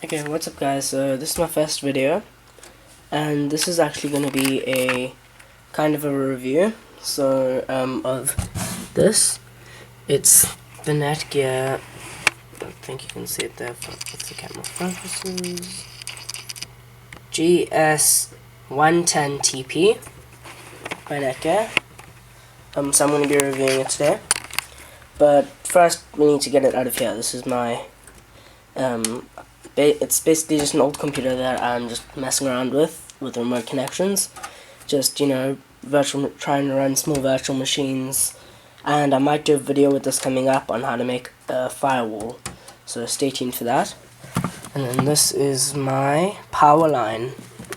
Okay, what's up guys? So this is my first video, and this is actually going to be a kind of a review of this. It's the Netgear, I think you can see it there if the camera focuses, GS110TP by Netgear. So I'm going to be reviewing it today, but first we need to get it out of here. This is my it's basically just an old computer that I'm just messing around with remote connections, just, you know, trying to run small virtual machines, and I might do a video with this coming up on how to make a firewall, so stay tuned for that. And then this is my power line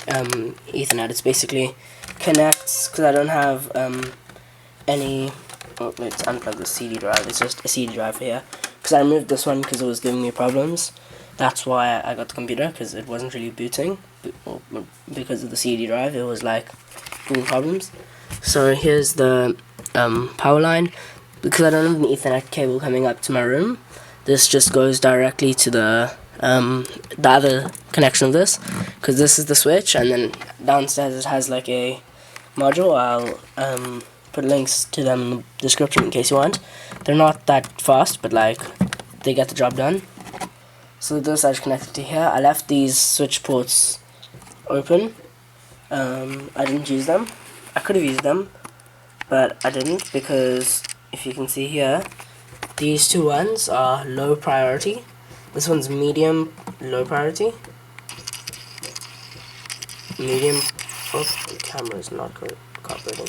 Ethernet. It's basically connects, because I don't have any, let's unplug the CD drive. It's just a CD drive here, because I removed this one because it was giving me problems. That's why I got the computer, because it wasn't really booting because of the CD drive. It was like giving problems. So here's the power line. Because I don't have an Ethernet cable coming up to my room, this just goes directly to the other connection of this, because this is the switch, and then downstairs it has like a module. I'll put links to them in the description in case you want. They're not that fast, but like they get the job done. So this I just connected to here. I left these switch ports open. I didn't use them. I could have used them, but I didn't, because if you can see here, these two ones are low priority. This one's medium low priority. Medium, oh, the camera is not cooperating.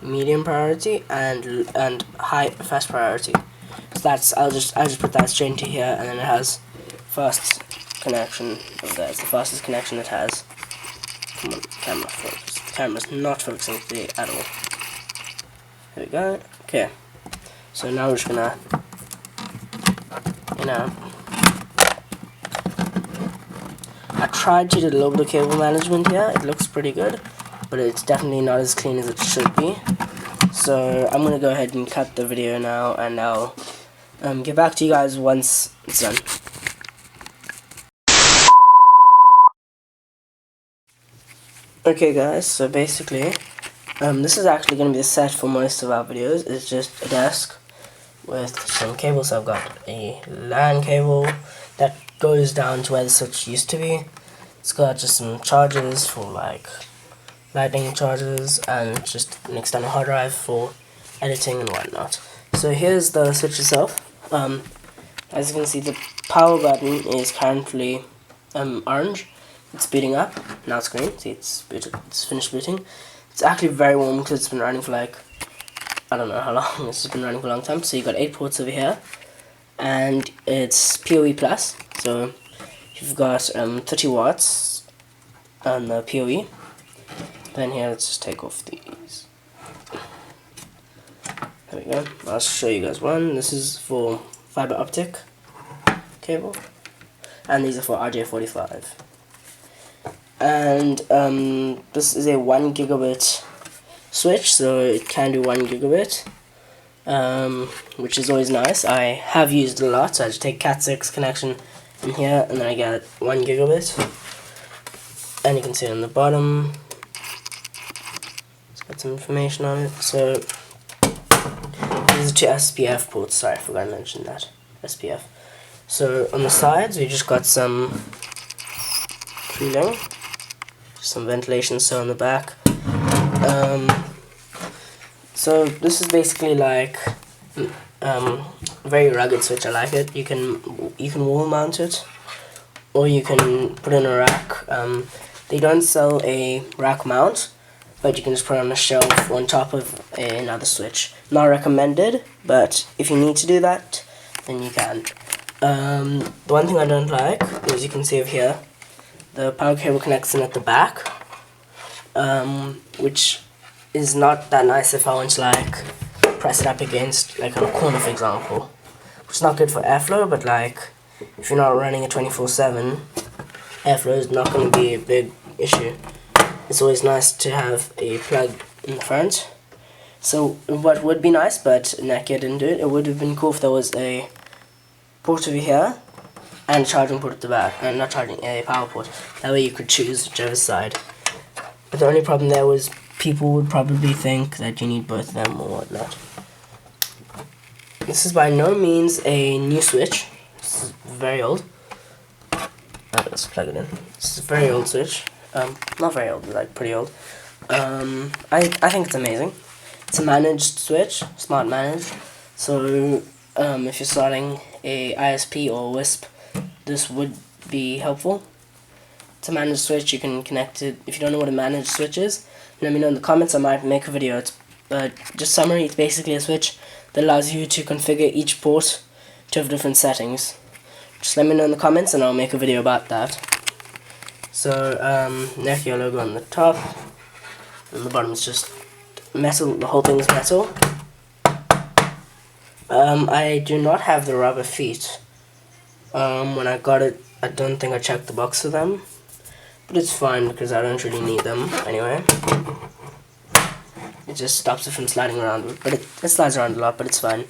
Medium priority and high fast priority. So that's I'll just put that straight into here, and then it has fast connection of that. It's the fastest connection it has. Come on, camera focus. The camera's not focusing today at all. There we go. Okay. So now we're just gonna, you know, I tried to do a little bit of cable management here. It looks pretty good, but it's definitely not as clean as it should be. So I'm gonna go ahead and cut the video now, and I'll get back to you guys once it's done. Okay guys, so basically this is actually going to be the set for most of our videos. It's just a desk with some cables. So I've got a LAN cable that goes down to where the switch used to be. It's got just some chargers for like lightning chargers, and just an external hard drive for editing and whatnot. So here's the switch itself. As you can see, the power button is currently orange. It's booting up. Now it's green. See, it's booted. It's finished booting. It's actually very warm because it's been running for like, I don't know how long. It's been running for a long time. So you've got 8 ports over here, and it's PoE plus. So you've got 30 watts on the PoE. Then here, let's just take off these. There we go. I'll show you guys one. This is for fiber optic cable, and these are for RJ45. And this is a 1 gigabit switch, so it can do 1 gigabit, which is always nice. I have used it a lot, so I just take Cat6 connection in here, and then I get 1 gigabit. And you can see on the bottom, it's got some information on it. So these are 2 SPF ports. Sorry, I forgot to mention that. SPF. So on the sides, we just got some cooling, some ventilation, so on the back. So this is basically like very rugged switch. I like it. You can wall mount it, or you can put in a rack. They don't sell a rack mount, but you can just put it on a shelf on top of another switch. Not recommended, but if you need to do that, then you can. The one thing I don't like is, you can see over here, the power cable connects in at the back, which is not that nice if I want to like press it up against like a corner, for example. Which is not good for airflow, but like if you're not running a 24/7, airflow is not going to be a big issue. It's always nice to have a plug in the front. So what would be nice, but Netgear didn't do it, it would have been cool if there was a port over here and a charging port at the back, and not charging, a power port. That way you could choose whichever side. But the only problem there was people would probably think that you need both of them or whatnot. This is by no means a new switch. This is very old. Let's plug it in. This is a very old switch. Not very old, but like pretty old. I think it's amazing. It's a managed switch, smart managed. So if you're starting a ISP or a WISP, this would be helpful. It's a managed switch. You can connect it. If you don't know what a managed switch is, let me know in the comments. I might make a video. But just summary, it's basically a switch that allows you to configure each port to have different settings. Just let me know in the comments and I'll make a video about that. So, Netgear logo on the top, and the bottom is just metal. The whole thing is metal. I do not have the rubber feet. When I got it, I don't think I checked the box for them, but it's fine because I don't really need them anyway. It just stops it from sliding around, but it slides around a lot, but it's fine.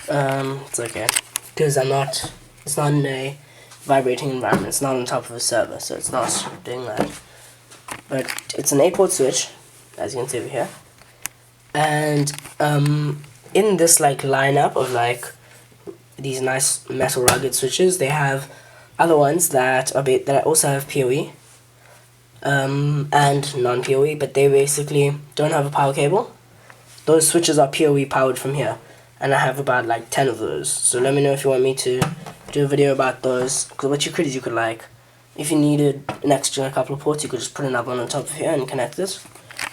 It's okay because it's not in a vibrating environment. It's not on top of a server, so it's not doing that. But it's an 8-port switch, as you can see over here. And in this like lineup of like these nice metal rugged switches, they have other ones that also have PoE and non-PoE, but they basically don't have a power cable. Those switches are PoE powered from here, and I have about like 10 of those. So let me know if you want me to do a video about those, because what you could is you could like, if you needed an extra couple of ports, you could just put another one on top of here and connect it,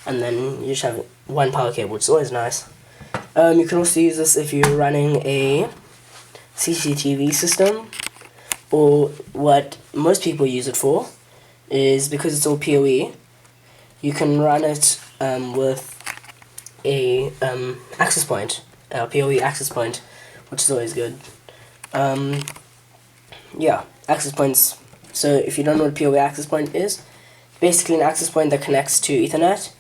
and then you just have one power cable, which is always nice. You can also use this if you're running a CCTV system, or what most people use it for is because it's all PoE, you can run it with a access point, a PoE access point, which is always good. Yeah, access points. So if you don't know what a PoE access point is, basically an access point that connects to Ethernet,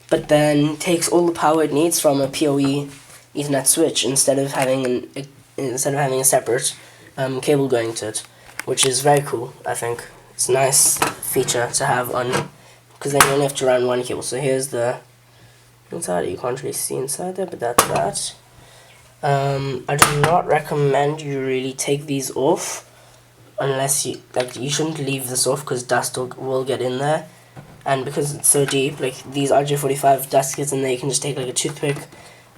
but then takes all the power it needs from a PoE Ethernet switch instead of having a separate cable going to it, which is very cool. I think it's a nice feature to have on, because then you only have to run one cable. So here's the inside. You can't really see inside there, but that's that. I do not recommend you really take these off unless you shouldn't leave this off because dust will get in there, and because it's so deep, like these RJ45 dust gets in there, you can just take like a toothpick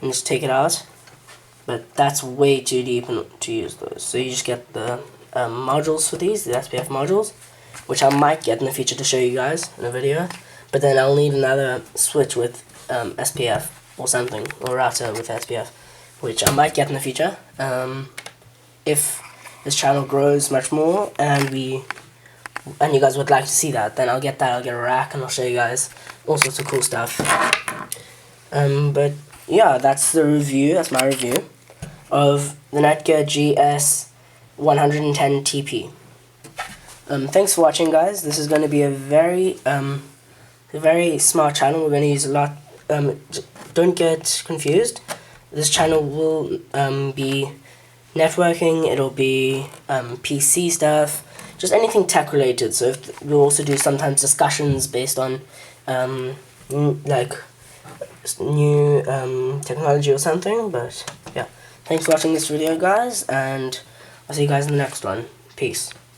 and just take it out, but that's way too deep to use those. So you just get the modules for these, the SPF modules, which I might get in the future to show you guys in a video, but then I'll need another switch with SPF or something, or router with SPF, which I might get in the future. If this channel grows much more and you guys would like to see that, then I'll get that. I'll get a rack and I'll show you guys all sorts of cool stuff. But yeah, that's the review. That's my review of the Netgear GS110TP. Thanks for watching, guys. This is going to be a very smart channel. We're going to use a lot. Don't get confused. This channel will be networking, it'll be PC stuff, just anything tech related. So we'll also do sometimes discussions based on like new technology or something. But yeah, thanks for watching this video, guys, and I'll see you guys in the next one. Peace.